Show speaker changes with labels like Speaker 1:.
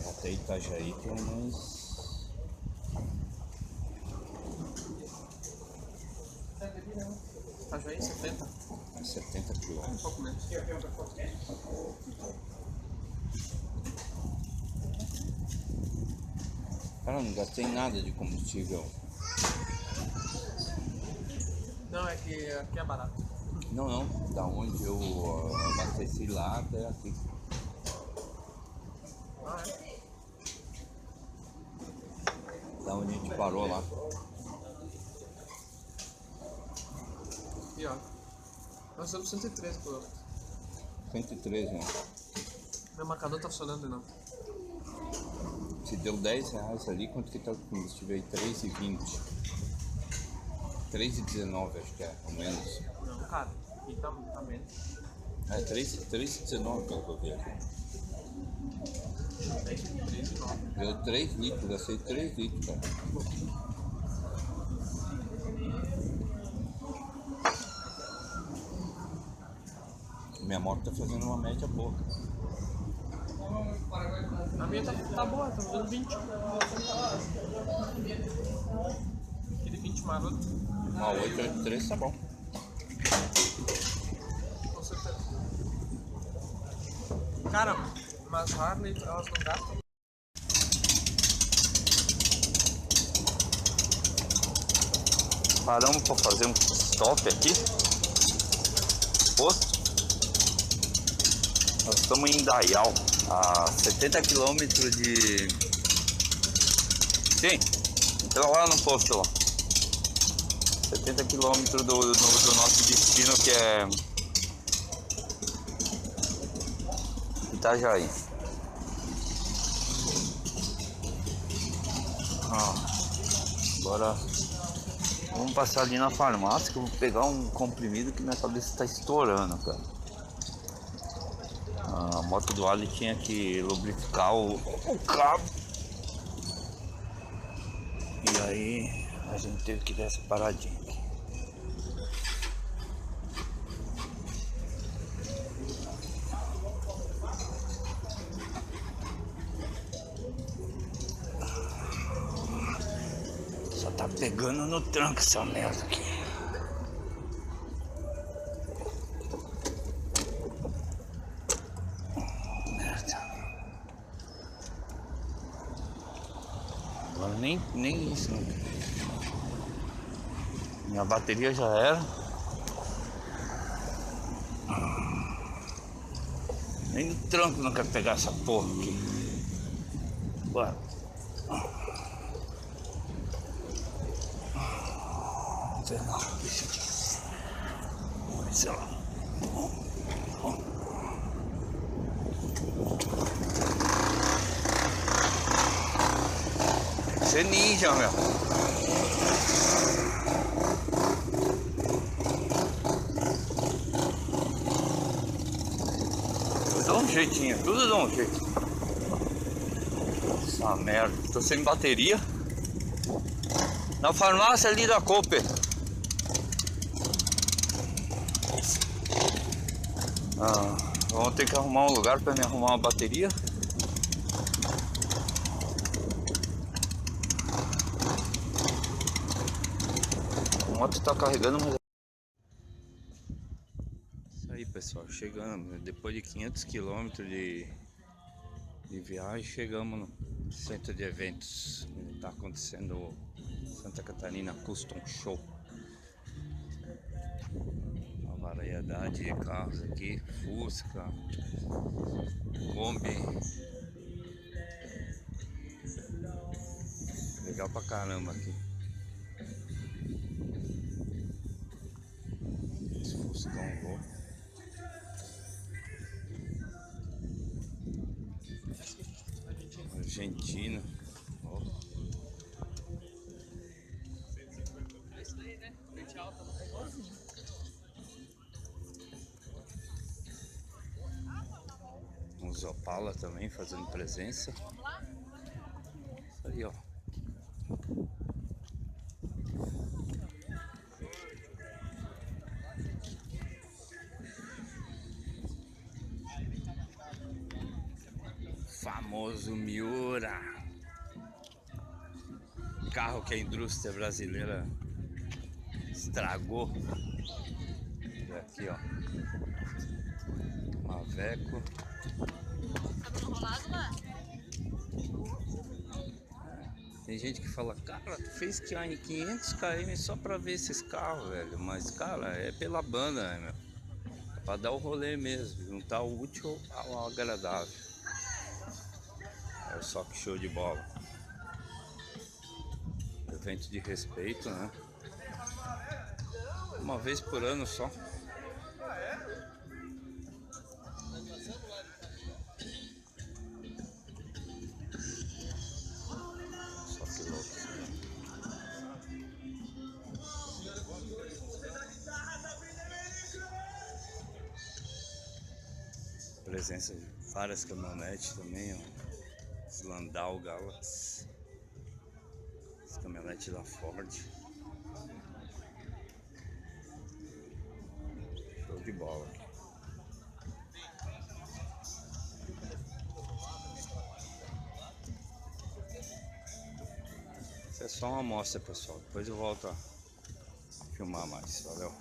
Speaker 1: Até Itajaí que é umas...
Speaker 2: Itajaí 70.
Speaker 1: 70 quilômetros.
Speaker 2: Um pouco menos.
Speaker 1: Cara, não gastei nada de combustível.
Speaker 2: Não, é que aqui é barato.
Speaker 1: Não, da onde eu abasteci lá até aqui.
Speaker 2: Ah, é?
Speaker 1: Da onde a gente parou lá.
Speaker 2: E ó, nós estamos 113 km.
Speaker 1: 113, né?
Speaker 2: Meu marcador tá funcionando de novo.
Speaker 1: Se deu 10 reais ali, quanto que tá o combustível aí? 3,20. 3,19 acho que é, ao menos.
Speaker 2: Não, cara, aqui tá menos.
Speaker 1: É, 3,19 pelo que eu vi aqui.
Speaker 2: 3,9.
Speaker 1: Deu 3 litros, gastei 3 litros, cara. Minha moto tá fazendo uma média boa.
Speaker 2: A minha tá boa, tá fazendo 20. Aquele 20 maroto.
Speaker 1: Uma 883 tá bom.
Speaker 2: Com certeza. Cara, mas Harley, elas não gastam.
Speaker 1: Paramos para fazer um stop aqui. Posto. Nós estamos em Indaial, a 70 km de... Sim, entra lá no posto lá. 70 km do nosso destino, que é Itajaí. Agora vamos passar ali na farmácia, que eu vou pegar um comprimido que minha cabeça está estourando, cara. A moto do Ali tinha que lubrificar o cabo. E aí a gente teve que dar essa paradinha aqui. Só tá pegando no tranco essa merda aqui. Agora nem isso, né? Minha bateria já era. Nem no tranco não quer pegar essa porra aqui. Bora. Vamos ver lá. Você é ninja, meu. Eu dou um jeitinho, tudo dá um jeito. Essa merda, tô sem bateria. Na farmácia ali da Cooper. Vamos ter que arrumar um lugar para me arrumar uma bateria. A moto tá carregando, mas... Isso aí, pessoal, chegando. Depois de 500 km de viagem, chegamos no centro de eventos. Tá acontecendo o Santa Catarina Custom Show. Uma variedade de carros aqui, Fusca, Kombi. Legal pra caramba aqui. Esse Fuscão louco. Argentina. Ó. Uns Opala também fazendo presença. Isso aí, ó. famoso Miura, carro que a indústria brasileira estragou. E aqui, ó, Maveco.
Speaker 3: Tá dando rolado lá?
Speaker 1: Tem gente que fala, cara, tu fez que em 500 km só pra ver esses carros, velho. Mas, cara, é pela banda, né, meu? É pra dar o rolê mesmo, juntar o útil ao agradável. Olha só que show de bola. Evento de respeito, né? Uma vez por ano só. Só que louco. Presença de várias caminhonetes também, ó. Os Landau Galaxy. As caminhonetes da Ford. Show de bola. Isso é só uma amostra, pessoal. Depois eu volto a filmar mais. Valeu.